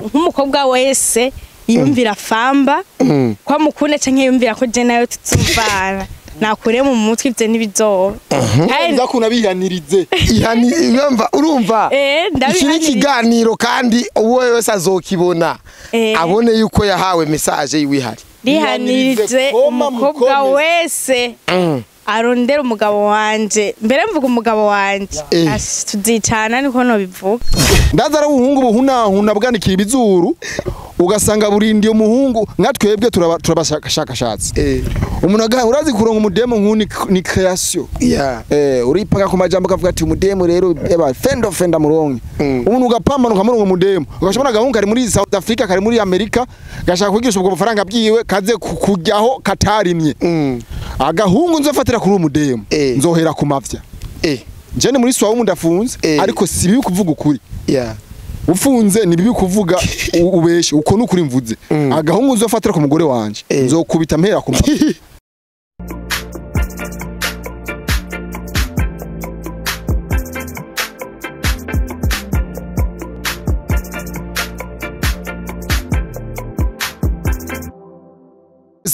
nk'umukobwa wese yumvira famba kwa mukune canke yumvira ko je nayo tuzuvana nakure mu mutwe ivyo nibizoba ndakuna bihanirize ihani urumva ndabihanirize ikiganiro kandi uwo wese azokibona abone yuko yahawe message yiwihari rihanirize umukobwa wese arondera umugabo wanje mbere mvuga umugabo wanje tuzicana niko no bivuga ndazara ubuhungu buhunahuna bwanikira ibizuru ugasanga burindiye umuhungu natwebwe turabashakashatsi umuntu agaha urazi kuronka umudemo nkuni ni creation uripaka ku majambo kavuga ati umudemo rero eba fenda muronke umuntu ugapambana ukamuronka umudemo ugashobora gahunga ari muri South Africa kari muri America gashaka kugirisha ubwo bufaranga bwiwe kaze kujyaho katarimye agahungu nzofatira kuri umudemo nzohera ku mavya jene muri swa umundafunze ariko sibi kuvuga ukuri ufunze ni bibi kuvuga ubeshe uko nukuri mvuze agahungu uzofatira ku mugore wanje nzokubita mpera ku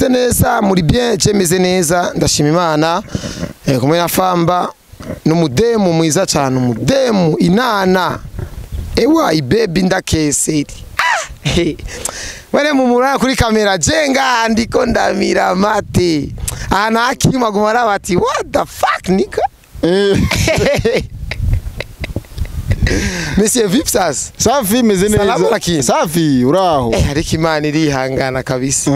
neza muri bien cemeze neza ndashima Imana kumwe na Famba n'umudemu mwiza cyane umudemu inana ewa ibebi ndakeseri wale mumura kuri kamera jenga ndiko ndamira mate ana akima gumara bati what the fuck nika Monsieur Vipsas safi meze neza safi uraho ariko Imana irihangana kabisa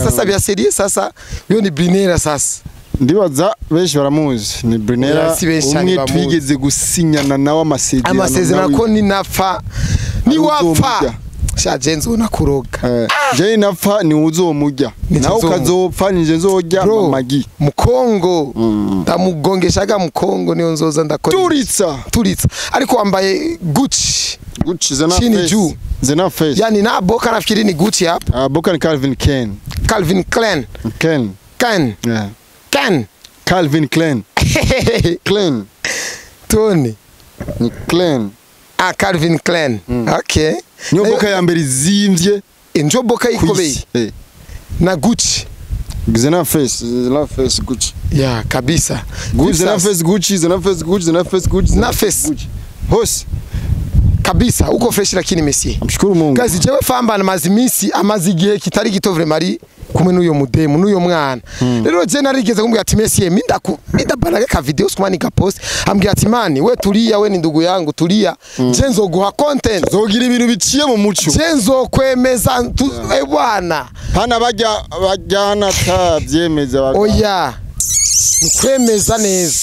sasa bya serious sasa yo ni Brinera sasa ndibaza benshi baramuzi ni Brinera umwe twigeze gusinyana nawe amasezerano ko ni napfa ni wapfa shaje nzona kuroga je napfa ni uzomujya nawe ukazopfa nije nzojya magi mukongo ndamugongeshaga mukongo niyo nzoza ndakora turitsa ariko wambaye Gucci zena face yani na boka nafikiri ni Gucci hapa boka ni Calvin Klein yeah Calvin Klein Tony ni Klein Calvin Klein okay nyo boka ya mbere zimvye enjo boka ikobeye na Gucci zena face Gucci yeah kabisa zena face Gucci na face hose kabisa uko fresh lakini Messi mshukuru Mungu kazi jewe Famba amazi igihe kitari gito vraiment kumwe n'uyo mudemu n'uyo mwana rero je narigeze kumbwira ati Messi mindabanaga ka video skumani ka post ambwira ati mani we turiya we ni ndugu yangu turiya je nzoguha content zogira ibintu biciye mu muco je nzokwemeza bwana hana bajyana tabyemeza oya nukwemeza neza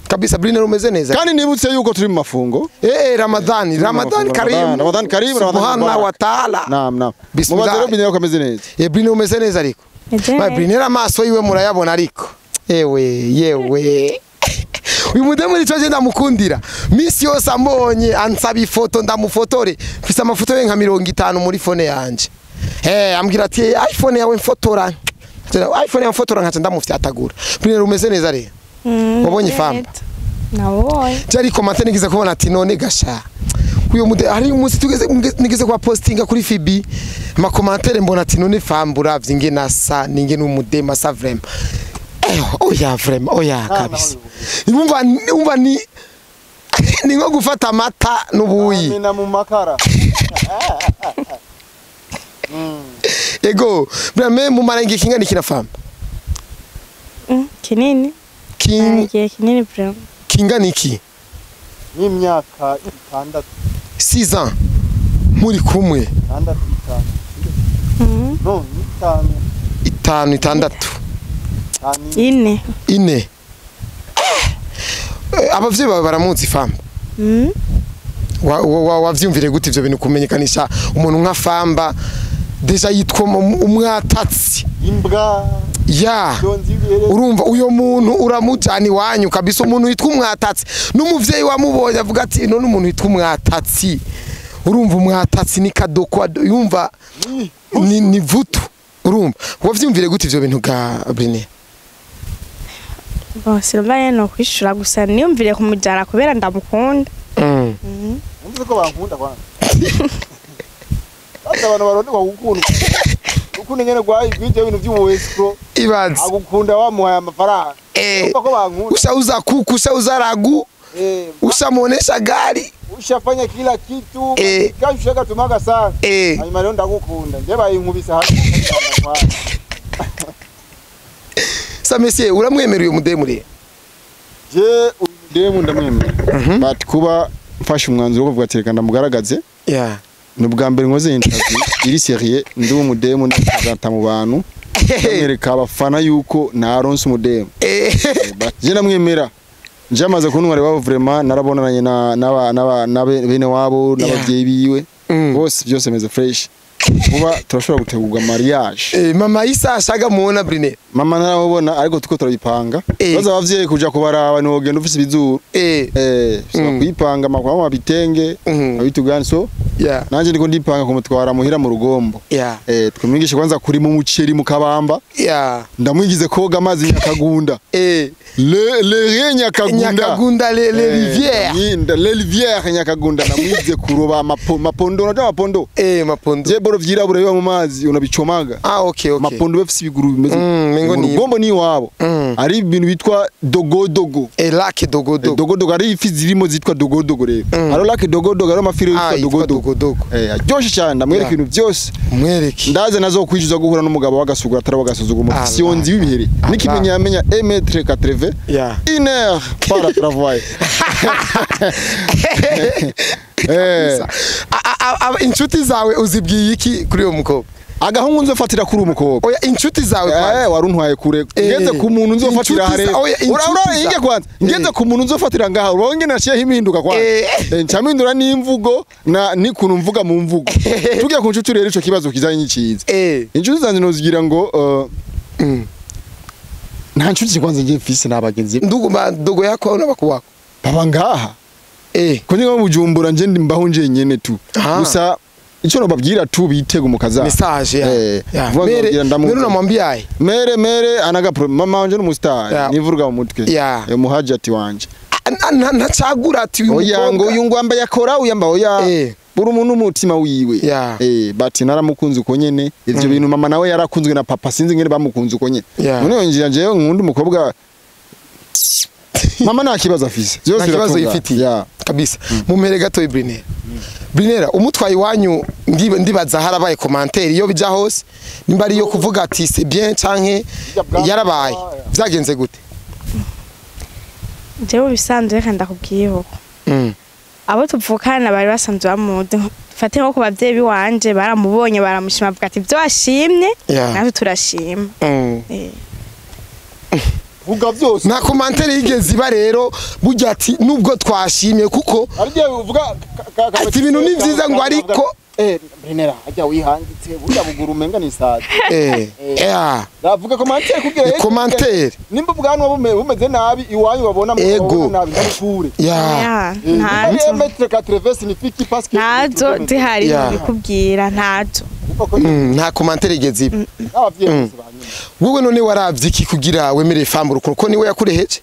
kabisa Brinera umeze neza kandi nibutse yuko turi mu mafungo Ramadan karim subhana wa taala naam bismillah Brinera ukameze neza Brinera umeze neza ariko Brinera amaso yiwe murayabona ariko yewe uyu mudemu nico je ndamukundira misi yose ambonye ansaba ifoto ndamufotore mfise amafoto ye nka 50 muri phone yanje ambwira ati iPhone yawe mfotora iPhone yamfotora nkaca ndamufyatagura Brinera umeze neza rero wabonye Famba nawoye cyari comment nigize kubona ati none gasha uyo mude ari umunsi tugeze nigize kwa postinga kuri Fibi ma commentaire mbona ati none Famba uravye nge nasa ninge n'umudema sa vraiment oya vraiment oya kabisa umva ni nko gufata amata n'ubuyi amina mu makara ego vraiment mu marangi kingana kina Famba kinini kinini vraiment kingana iki n'imyaka 6 ans muri kumwe 5 ine abavyeyi bawe baramuzi Famba wavyumvire gute ivyo bintu kumenyekanisha umuntu nka Famba deja yitwa umwatatsi imbwa ya urumva uyo muntu uramujana iwanyu kabisa umuntu yitwa umwatatsi n'umuvyeyi wamubonye avuga ati none umuntu yitwa umwatatsi urumva umwatatsi ni kadoko yumva ni vutu urumva wavyumvire gute ivyo bintu ga Brinera bose mbaye no kwishura gusa niyumvire kumujara kubera ndamukunda Sinzi ko bankunda kwana. Ata abantu baronde bagukunda. Ukunda nyene gwaye ibintu ibintu by'uwesco. Ibanze. Agukunda wamuhaye amafaranga. Ko bankunda. Ushauza kuku, ushauza ragu. Ushamuonesha gari. Ushafanya kila kitu. Kashaka tumaga sana. Hanyuma leo ndagukunda. Je bayinkubisa hano. Sa monsieur uramwemera uyu mudemu re? Je umudemu ndamwemera. But kuba mfashe umwanzuro wo kuvuga ati reka ndamugaragaze. Yeah. Nubwa mbere nkoze interview iri serie ndi umudemu ndakazanta mu bantu. Mwereka abafana yuko naronse umudemu. Je namwemera. Njamaze kuntwara wabo vraiment narabonanye na bene wabo n'abavyeyi biwe. Bose byose meze fresh. Kuba turashobora gutegurwa mariage. Mama Isa ashaga muona Brine. Mama narabona ariko tuko turabipanga. Baza abavyeyi kuja kubaraba ni wogenda ufise ibizuru. So kuyipanga makwa mabitenge abitugani so. Yeah. Nanje ndiko ndipanga kumutwara muhira mu rugombo. Yeah. Twumwigisha kwanza kuri mu muceri mu kabamba. Yeah. Ndamwigize koga amazi nyakagunda. Le nyakagunda. Nyakagunda les rivières. Les rivières nyakagunda namwigize kuroba mapondo na mapondo. Mapondo. Je boro vyirabura biba mu mazi unabicomaga. Okay. Mapondo bafise ibiguru bimeze. Mengo ni. Rugombo ni wabo. Ari ibintu bitwa dogodogo. Lake dogodogo. Dogodogo ari ifi zirimo zitwa dogodogo rero. Aro lake dogodogo ari amafiro yitwa dogodogo. Ajoshe cyane ndamwereka ibintu byose. Mwereke. Ndaze nazo kwijuza guhura n'umugabo wagasugura atari wagasuzuguma. Sionzi bibihere. Nikimenya yamenya 1m80. Yeah. 1 heure para travail. Inshuti zawe uzibwiye iki kuri uwo mukobwa? Agahungu nzofatira kuri umukobwa. Oya inshuti zawe kwanza. Waruntwaye kure. Ngeze ku muntu nzofatira hare. Ura inge kwanza. Ngeze ku muntu nzofatira ngaha. Uronge nashiye himinduka kwanza. Ncamindura n'imvugo na nikuntu mvuga mu mvugo. Tugiye ku nshuti rero ico kibazo kizanye n'ikiza. Inshuti zanje nozigira ngo nta nshuti kwanza ngiye mfise nabagenzi. Ndugo yako n'abakuwako. Baba ngaha. Ko ningo mujumbura nje ndimbaho nje nyene tu. Gusa ico no babwira tu bitega umukaza. Message ya. Mere namwambia ai. Mere anaga mama wanje n'umustar. Nivuruga mu mutwe. Muhajati wanje. Ntacagura ati uyu oya ngo uyu ngwamba yakora uyamba oya. Buri umuntu umutima wiwe. But naramukunze uko nyene. Ivyo bintu mama nawe yarakunzwe na papa sinzi ngene bamukunze uko nyene. None yonjira nje nkunda umukobwa. Mama nta kibazo afise. Byose kibazo ifitiye. Kabisa. Mumere gato Ibrinera. Brinera umutwayi wanyu ndibaza harabaye commentaire iyo bija hose nimba ari yo kuvuga ati c'est bien canke yarabaye. Byagenze gute? Jewe bisanzwe kandi kubwiyeho. Abo tuvukana bari basanzwe bamude fate nko kubavyeyi biwanje baramubonye baramushima avuga ati byo washimye natwe turashima. Vuga byose na commentaire yigeze iba rero burya ati nubwo twashimye kuko ariye uvuga ati ibintu ni byiza ngo ariko Brinera ajya wihangitse burya buguru umenga ni sade ndavuga commentaire kugira commentaire nimba bwanwa bumeze nabi iwanyu babona mu nabi ndamukure ntazo metre 80 signifie parce que ntazo zihari bikubwira ntazo nta commentaire igeze iba wowe none waravye iki kugira wemere FAMBA urukundo ko niwe yakureheje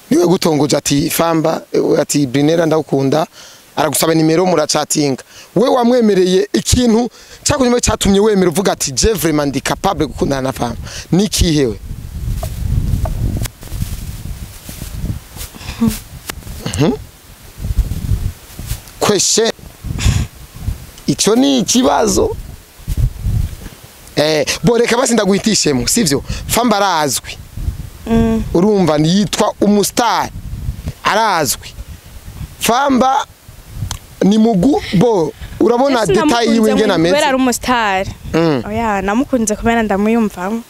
niwe gutongoje ati FAMBA ati Brinera ndakunda aragusaba nimero murachatinga we wamwemereye ikintu cyakunyuma cyatumye wemera uvuga ati je vraiment ndi capable gukundana na FAMBA nikihewe question ico ni ikibazo boreka basi ndaguhitishemo sivyo FAMBA arazwi urumva yitwa umustar arazwi FAMBA ni mugu bo urabona detail yiwe ngena meze kubera ari umustar oya namukunze kubera ndamuyumvamo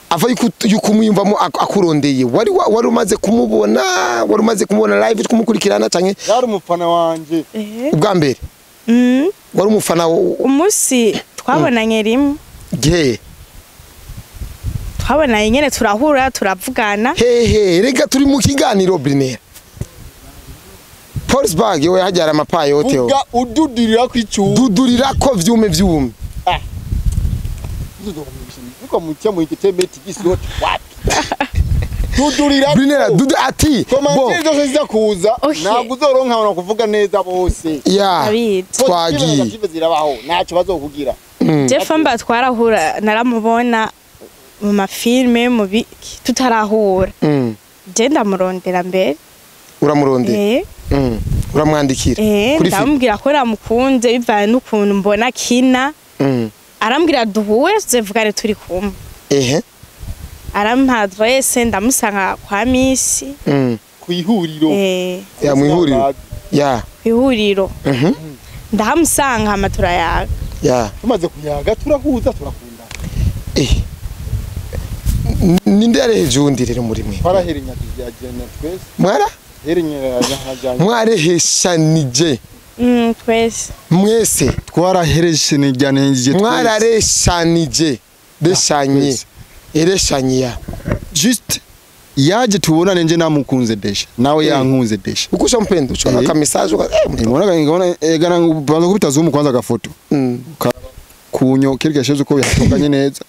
ava yukumuyumvamo akurondeye wari umaze kumubona live kumukurikirana canke yari umufana wanje ubwa mbere wari umufana umusi twabonanye rimwe twabonanye nyene turahura turavugana rega turi mu kiganiro Brinera Polsbag yewe hajyara amapaye yote vuga ududirira kw'icyuma dudurira ko vyume uko mucya mu ikitemeti gisoti wapi tudurira Brinera dudu ati komanje zose ziza kuza ntabwo uzoronka abantu kuvuga neza bose ya twagiye zirabaho ntacyo bazokugira je FAMBA twarahura naramubona mu mafilme mu tutarahura je ndamurondera mbere uramurondera uramwandikira kuri ndamubwira ko namukunze bivanye n'ukuntu mbona kina arambwira duhure tuzevugane turi kumwe arampa adresse ndamusanga kwa misi kwihuriro ya mwihuriro ya kwihuriro ndahamusanga amatura yaga ya tumaze kuyaga turahuza turakunda ninde yareheje undi rero muri mwe twaraherenya tujyana twese mwara herenya hajyanye mwareheshanije twese mwese twarahereshanije mwarareshanije deshanye ereshanya just yaje tubonane nje namukunze desha nawe yankunze desha ukusha mpendo chona ka message ngona egana baza kubita zoom kwanza gafoto kunyo kirya sheje ko yatunganye neza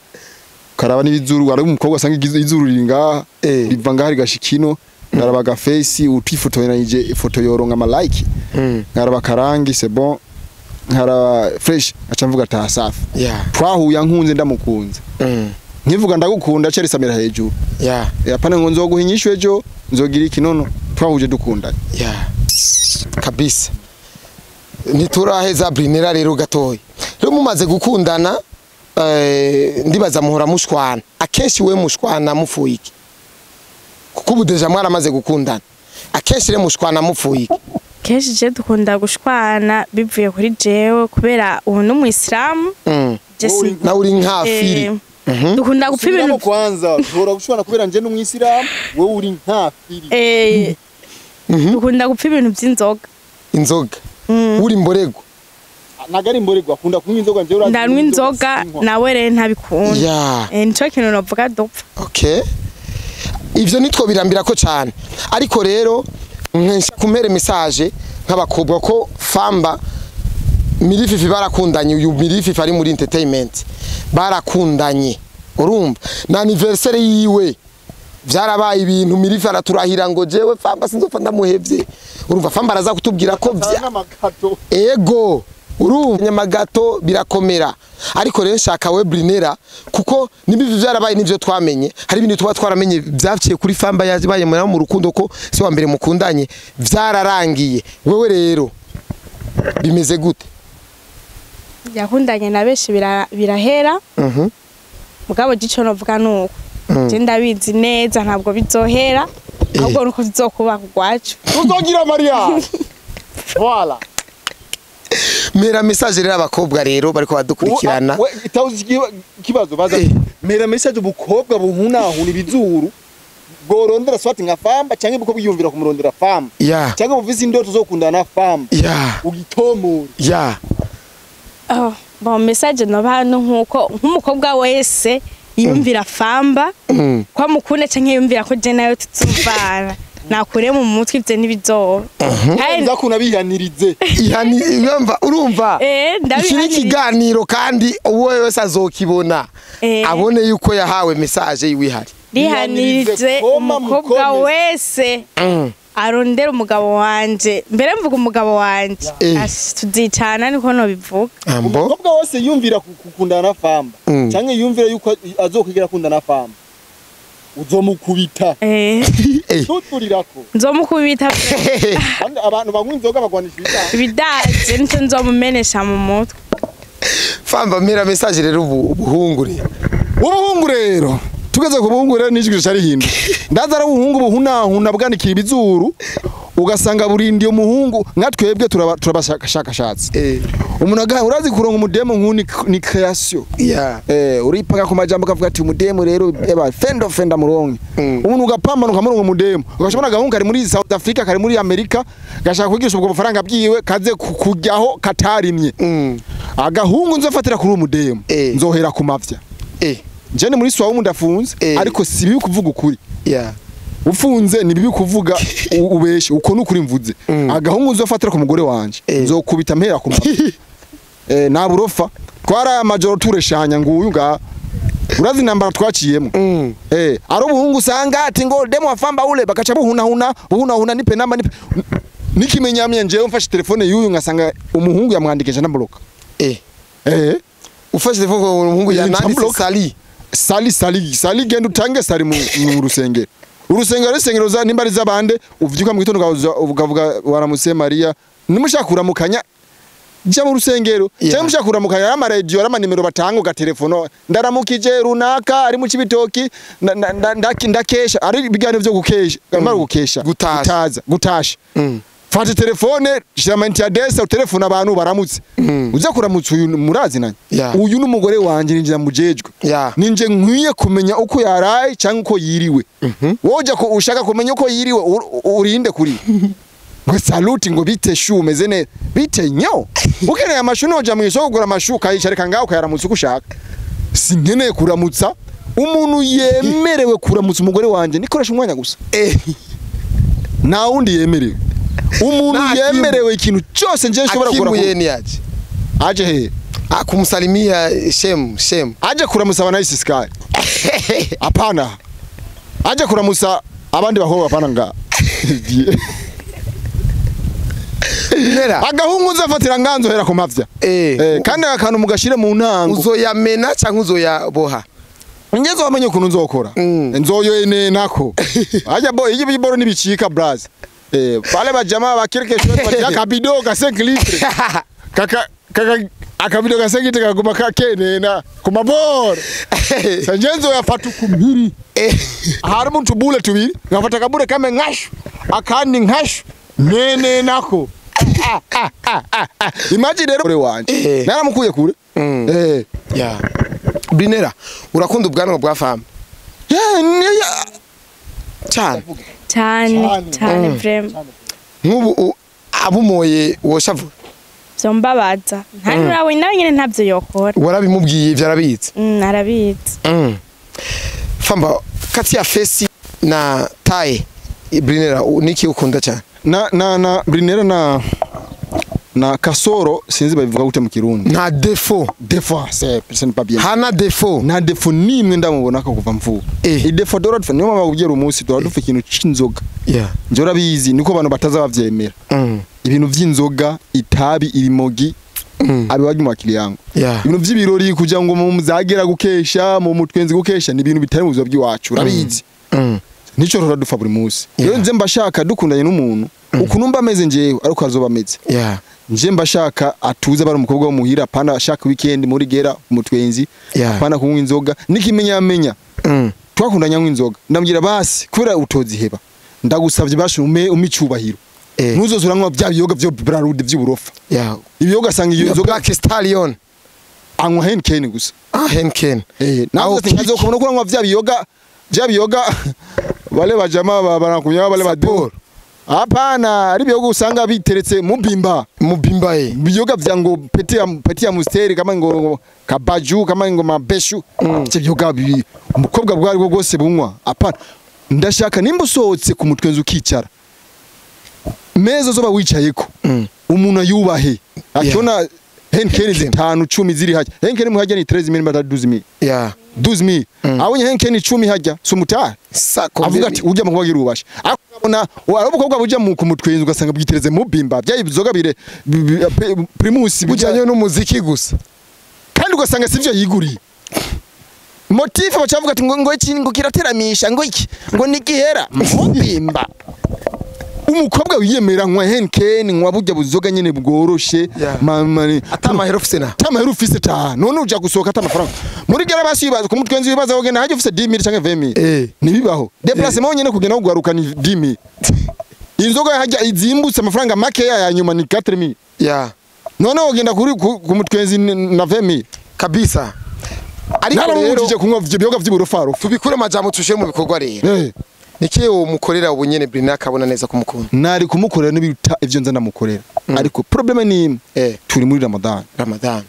karaba n'ibizuru ari umukobwa asanga izuru ringa riva ngahari gashikino ndaraba ga face utifotoranije ifoto yoronga ama like ngaraba karangi c'est bon ngaraba fresh aca mvuga ta safi twahuya nkunze ndamukunze nkivuga ndagukunda ceri samira hejuru yapana ngo nzoguhinyishwe ejo nzogira ikinono twahuje dukundanye kabisa nituraheza Brinera rero gatoyi rero mumaze gukundana ndibaza muhora mushwana akenshi we mushwana mufuye iki kuko ubudeja mwaramaze gukundana akenshi rero mushwana mufuye iki kenshi je dukunda gushwana bivuye kuri jewe kubera ubu n'umuyisilamu na uri nkafiri dukunda gupfa ibintu kwanza duhora gushwana kubera nje n'umuyisilamu wowe uri nkafiri dukunda gupfa ibintu by'inzoga inzoga uri mborego nagari mborego akunda kunywa inzoga nje urazi ndanywa inzoga nawe rero ntabikunda nico kintu novuga dupfa okay ivyo nitwo birambira ko cyane ariko rero nkensha kumere message nk'abakobwa ko FAMBA Mirififi barakundanye uyu Mirififi ari muri entertainment barakundanye urumva na anniversaire yiwe vyarabaye ibintu Mirififi araturahira ngo jewe FAMBA sinzopfa ndamuhevye urumva FAMBA araza kutubwira ko ego urumva nyamagato birakomera ariko rero nshaka we Brinera kuko nibivi vyarabaye nivyo twamenye hari ibintu tuba twaramenye byavciye kuri FAMBA yabaye mu rukundo ko si wa mbere mukundanye vyararangiye wewe rero bimeze gute yakundanye na benshi birahera mugabo gico novuga nuko je ndabizi neza ntabwo bizohera ahubwo nuko bizokuba kugwacu uzogira Maria voilà mera message rero abakobwa rero bariko badukurikirana itawuzi kibazo baza mera message ubukobwa buhunahuna ibizuru gorondera swati nka FAMBA canke buko biyumvira kumurondera FAMBA canke buvise indoto zo kundana na FAMBA ugitomura bon message no bantu nkuko nk'umukobwa wese yumvira FAMBA kwa mukune canke yumvira ko je nayo tuzumvana nakure mu mutwe ivyo nibizoba nza kuna bihanirize yumva urumva ikiri kiganiro kandi uwo wese azokibona abone yuko yahawe message yiwihari rihanirize umukobwa wese arondera umugabo wanje mbere mvuga umugabo wanje tuzicana niko no bivuga umukobwa wose yumvira kukundana na FAMBA canke yumvira yuko azokwigira kundana na FAMBA uzomukubita tuturirako nzomukubita abantu banywa inzoga bagwanisha ibidaje nico nzomumenesha mu mutwe FAMBA mera message rero ubuhungu rero tugeze ku buhungu rero n'ijwi cyari hindu ndazara ubuhungu buhunahuna bwanikira ibizuru ugasanga burindi umuhungu nkatwebwe turabashakashatsi umuntu agaha urazi kuronga umudemo nkuni ni creation uripaka ku majambo kavuga ati umudemo rero eba fenda muronke umuntu ugapambana ukamuronga umudemo ugashobora gahungu kari muri South Africa kari muri America gashaka kugisha ubwo bufaranga byiwe kaze kujyaho katarimye agahungu nzofatira kuri umudemo nzohera ku mavya njene muri swa ndafunze ariko si bibi kuvuga ukuri ufunze ni bibi kuvuga ubeshe uko nukuri mvuze agahungu nzofatira ku mugore wanje nzokubita mpera ku na burofa twara majoro tureshanya nguyu nga urazi nambara twaciyemo ari ubuhungu usanga ati ngo demo wa FAMBA ule bakaca buhuna nipe namba nipe nikimenyamye njewe mfashe telefone y'uyu ngasanga umuhungu yamwandikije na block ufashe telefone umuhungu yananditse Sali genda utange sali mu rusengero urusengero za nimbari zabande uvyuka mu gitondo ukavuga waramutse Maria nimushaka kuramukanya ja mu rusengero cyangwa mushaka kuramukanya ama radio ama nimero batanga ga telefono ndaramukije runaka ari mu kibitoki ndakesha ari biganiro byo gukesha gamara gukesha gutasha fata telefone shirama adresse telefone abantu baramutse uza kuramutse uyu murazi nanye uyu numugore wanje ninjira mujejwe ninje nkwiye kumenya uko yaraye cyangwa uko yiriwe woja ko ushaka kumenya uko yiriwe urinde kuri ngo saluti ngo bite shu umeze neza bite nyo ukeneye amashu noja mu isoko kugura amashu kayicareka ngaho kayaramutse uko ushaka sinkeneye kuramutsa umuntu yemerewe kuramutsa umugore wanje nikoresha umwanya gusa na undi yemerewe umuntu yemerewe ikintu cyose nje nshobora gukora aje he akumusalimia shem aje kuramusa bana isi sky apana aje kuramusa abandi baho apana nga agahungu nzafatira nganzo hera ku mavya kandi akantu mugashire mu ntango uzoyamena cyangwa uzoyaboha ngezo wamenye ukuntu nzokora nzoyoyene nako aje bo iyi biboro nibicika braza pale bajama bakirikeshwe batya kabido ka 5 litre kaka akabido ka 5 litre kaguma kakenena ku maboro sanjenzo yafatu kumbiri hari muntu bule tubiri ngafata kabure kame ngashu akandi ngashu nene nako imagine rero wanje naramukuye kure Binera urakunda ubwanwa bwa FAMBA cyane vrem nk'ubu abumoye woshavu zombabaza ntarawe nawe nyine ntavyo yokora warabimubwiye ivyo arabitse arabitse FAMBA kati ya face na taille Binera niki ukunda cyane na Binera na kasoro sinzi babivuga gute mu Kirundi na défaut c'est pas bien hana défaut na défaut nimwe ndamubona ko kuva mvuga i défaut dora dufite niyo mama ugera umunsi dora dufite ikintu cy'inzoga njora bizi niko abantu bataza bavyemera ibintu vy'inzoga itabi irimogi abi wagi mu akili yangu ibintu vy'ibirori kuja ngo mu muzagera gukesha mu mutwenzi gukesha ni ibintu bitari mu buzima bw'iwacu urabizi nico rora dufa buri munsi rero nze mbashaka dukundanye n'umuntu ukunumba ameze njewe ariko azoba ameze nje mbashaka atuze bari umukobwa wo muhira pana ashaka weekend muri gera umutwenzi pana kunywa inzoga nikimenyamenya twakundanya nywa inzoga ndambwira basi kubera utozi heba ndagusavye bashi umicubahiro ntuzozura nkwa bya biyoga byo Brarud by'uburofa ibiyoga sanga iyo inzoga Black Stallion anywa Henken gusa Henken naho tingazo kubona ko anywa bya biyoga bale bajama banakunya bale bador hapana ari biyoga usanga biteretse mubimba biyoga vyango peti ya musteri kama ngo kabaju kama ngo mabeshu cyo biyoga bibi umukobwa bwari bwo gose bunywa hapana ndashaka nimba usohotse ku mutwenzi ukicara mezo zo bawicayeko umuntu yubahe akona Henken 5 10 ziri haje Henken muhajya ni 13000 mbata 12000 12000 abonye Henken 10 hajya sumutara avuga ati ujya mu kubagira ubasha akabona arabukobwa bujya mu kumutwenzi ugasanga bwitereze mu bimba byayi bizoga bire primus bujanye n'umuziki gusa kandi ugasanga sivyo yiguriye motif bacavuga ati ngo iki ngo kirateramisha ngo iki ngo nigihera mu bimba umukobwa wiyemera nkwa Henken nkwa bujya buzoga nyene bworoshe mama atamahero ufise tamahero ufise ta none uja gusohoka atamafaranga muri gera basibaza ku mutwenzi bibaza wogenda haje ufise 10000 canke 20000 nibibaho déplacement nyene kugenda kugaruka ni 10000 inzoga hajya izimbutse amafaranga make ya nyuma ni 4000 none wogenda kuri ku mutwenzi na 20000 kabisa ariko rero uje kunywa biyoga vy'uburofaro tubikure amajambo tushe mu bikorwa rero niki umukorera ubunyene Brina akabona neza kumukunda nari kumukorera n'ibita ivyo nza ndamukorera ariko problème ni turi muri Ramadan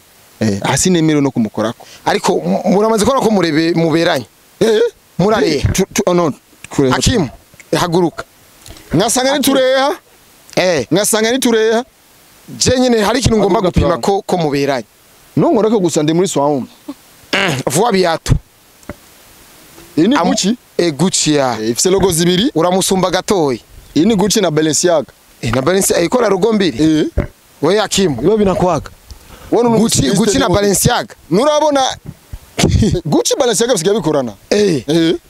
hasi nemero no kumukorako ariko muramaze kora ko murebe muberanye murare no Hakim haguruka ngasanga ni tureha je nyene hari ikintu ngomba gupima ko muberanye no ngorako gusa ndi muri swamwe vuba biyato iyi ni Gucci Gucci ya ifise logo zibiri uramusumba gatoyi iyi ni Gucci na Balenciaga na Balenciaga ikora logo mbiri we Hakimu ibo binakwaka Gucci na Balenciaga nurabona Gucci Balenciaga bisigaye bikorana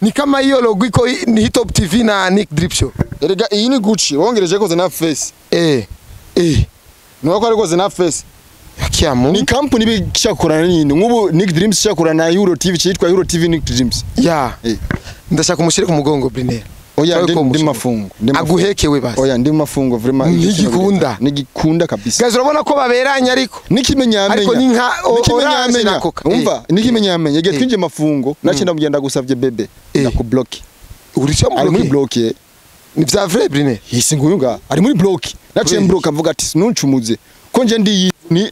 ni kama hiyo logo iko ni Top TV na Nick Drip Show erega iyi ni Gucci wongereje ko na face nuko ariko na face Hakimu ni company bishakorana nyine nk'ubu Nick Dreams shakorana na Euro TV cyitwa Euro TV Nick Dreams ya ndashaka kumushire ku mugongo Briner oya ndi mafungo aguhekewe basi oya ndi mafungo vraiment nigikunda kabisa guys urabona ko baberanye ariko nikimenyamenya ariko ni nka orange na coca umva nikimenyamenya igihe twinje mafungo nace ndamugenda gusavye bebe ndakublock uri cyo ari muri block ni vya vrai Briner hisi nguyunga ari muri block nace mbroka avuga ati nuncumuze ko nje ndi ni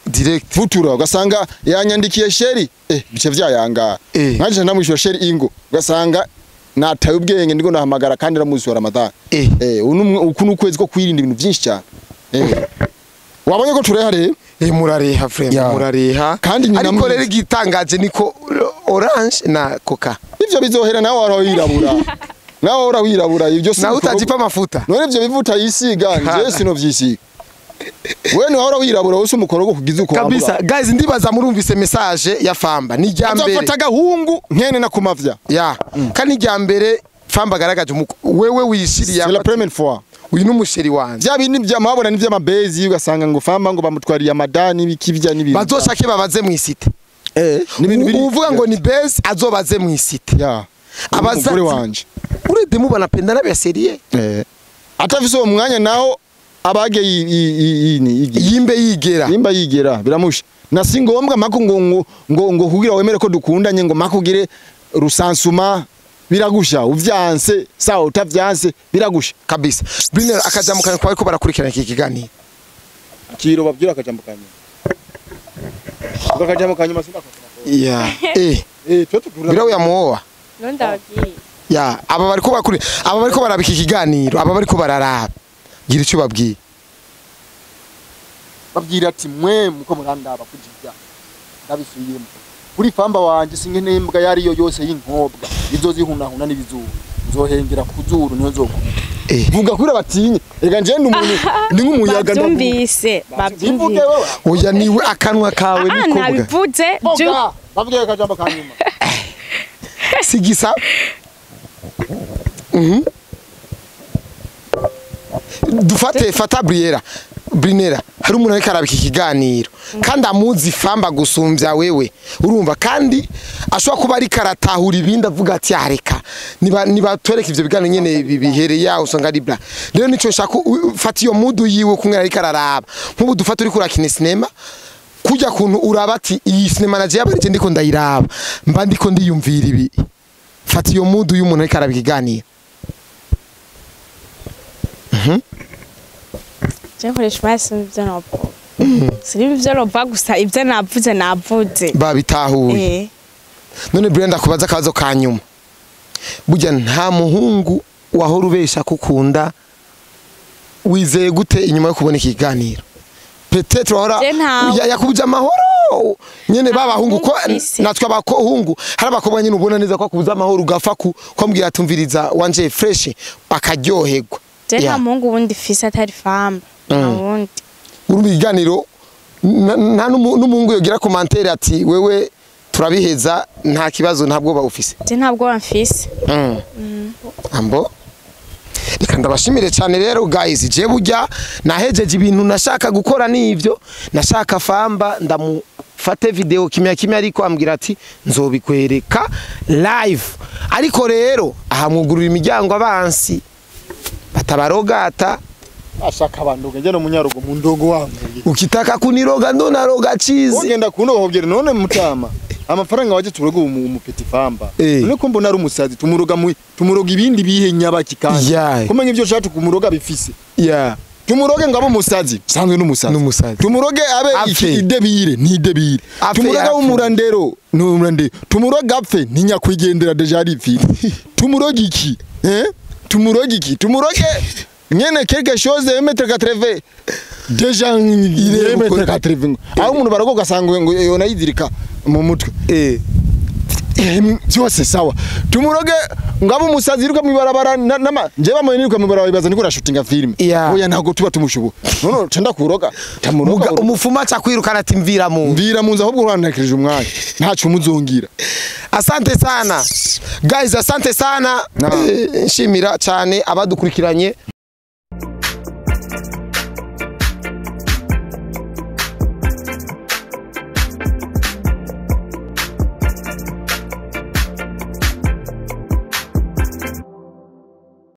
direct futura ugasanga yanyandikiye sheri bice vyayanga nkaje ndamwishyura sheri ingo ugasanga nataye ubwenge ndiko nahamagara kandi ramusura Ramadhan ukuntu ukwezi ko kwirinda ibintu byinshi cyane wabonye ko turehare murareha friend murareha kandi ariko rero gitangaje niko orange na coca ivyo bizohera nawe warahirabura nawe warahirabura ivyo nawe utajipa amafuta none ivyo bivuta yisiga nje sino vyisiga wewe wahora wirabura wose umukorogo kugize uko kabisa guys ndibaza murumvise message ya Famba ni jambere azafata gahungu nkene na kumavya kandi jambere Famba agaragaje wewe wishiriye c'est la première fois uyu numusheri wanje bya bintu byamabona n'ivya mabezi ugasanga ngo Famba ngo bamutwariye amadani bikibya n'ibintu bazoshake babaze mu isite n'ibintu biri uvuga ngo ni base azobaze mu isite abazakuri wanje urede mubana penda nabe serie atafise uwo mwanya naho abage yimbe yigera biramusha nasi ngombwa mako ngo kugira wemere ko dukundanye ngo makugire rusansuma biragusha uvyanse sawa utavyanse biragusha kabisa Briner akajamukanye kwa ariko barakurikirana iki kiganiro kiro babyura akajamukanye bakajamukanye masina birawe yamuoa nondagiye aba bariko barabika ikiganiro aba bariko bararaba gira icyo babwiye babwira ati mwe muko murandaba kujija ndabisuyemo kuri Famba wanje singe nembwa yari yo yose y'inkobwa izozihunahuna n'ibizuba nzohengera kuzuru niyo nzoko vuga kuri batinye ega nje umuntu ni nk'umuyaga ndabyumvise oya niwe akanwa kawe nikobwa nabivuze babwiye kajamba kanyuma sigisa fata Brinera hari umuntu ariko arabika ikiganiro kandi amuzi Famba gusumbya wewe urumva kandi ashobora kuba ari karatahura ibindi avuga ati areka niba twereka ivyo biganiro nyene bihereye yaho usanga ari bla rero nico nshaka fata iyo mudu yiwe kumwe ariko araraba nk'ubu dufata uri kurakina cinema kujya kuntu uraba ati iyi cinema naje yabarije ndiko ndayiraba mba ndiko ndiyumvira ibi fata iyo mudu y'umuntu ariko arabika ikiganiro Jekoresha basi ibyo navuga. Siri ibyo navuga gusa ibyo navuze. Babitahuye. None Brenda kubaza kazo kanyuma. Burya nta muhungu wahora ubesha kukunda wizeye gute inyuma yo kubona ikiganiro. Peut-être wahora yakubuja amahoro. Nyene babahungu ko natwe abakohungu hari abakobwa nyine ubona neza ko kubuza amahoro ugafa kwambwira atumviriza wanje fresh akaryoherwa. Nta muhungu wundi fisa atari Famba. Nawundi urumva iganiro nta n'umuhungu yogira commentaire ati wewe turabiheza nta kibazo ntabwo ba office ntabwo bamfise ambo reka ndabashimire cyane rero guys je burya nahejeje ibintu nashaka gukora nivyo nashaka Famba ndamufate video kimya ariko ambwira ati nzobikwereka live ariko rero ahamugurura imiryango abansi batabarogata ashaka abantu nge no munyarugo mu ndogo wangu ukitaka kuniroga ndo naroga chizi ugenda kuno hobye none mutama amafaranga waje turoga umupeti Famba none ko mbona ari umusazi tumuroga ibindi bihe nyabaki kandi komenya ivyo shatu kumuroga bifise tumuroge ngabo umusazi sanzwe n'umusazi tumuroge abe idebire ni idebire tumuroga umurandero no umurande tumuroga apfe ni nyakwigendera deja ari ifi tumuroge iki tumuroge nyene quelque chose M80 deja M80 aho umuntu baragoga sangwe ngo yona yizirika mu mutwe byose sawa tumuroge ngabo umusazi iruka mwibarabara nje bamwe niruka mwibarabara bibaza niko rashootinga film oya ntago tuba tumushubu none cenda kuroga tamuroga umufuma cha kwirukana ati mvira mu nza ahubwo uranakirije umwanya ntacu muzongira asante sana guys asante sana nshimira cyane abadukurikiranye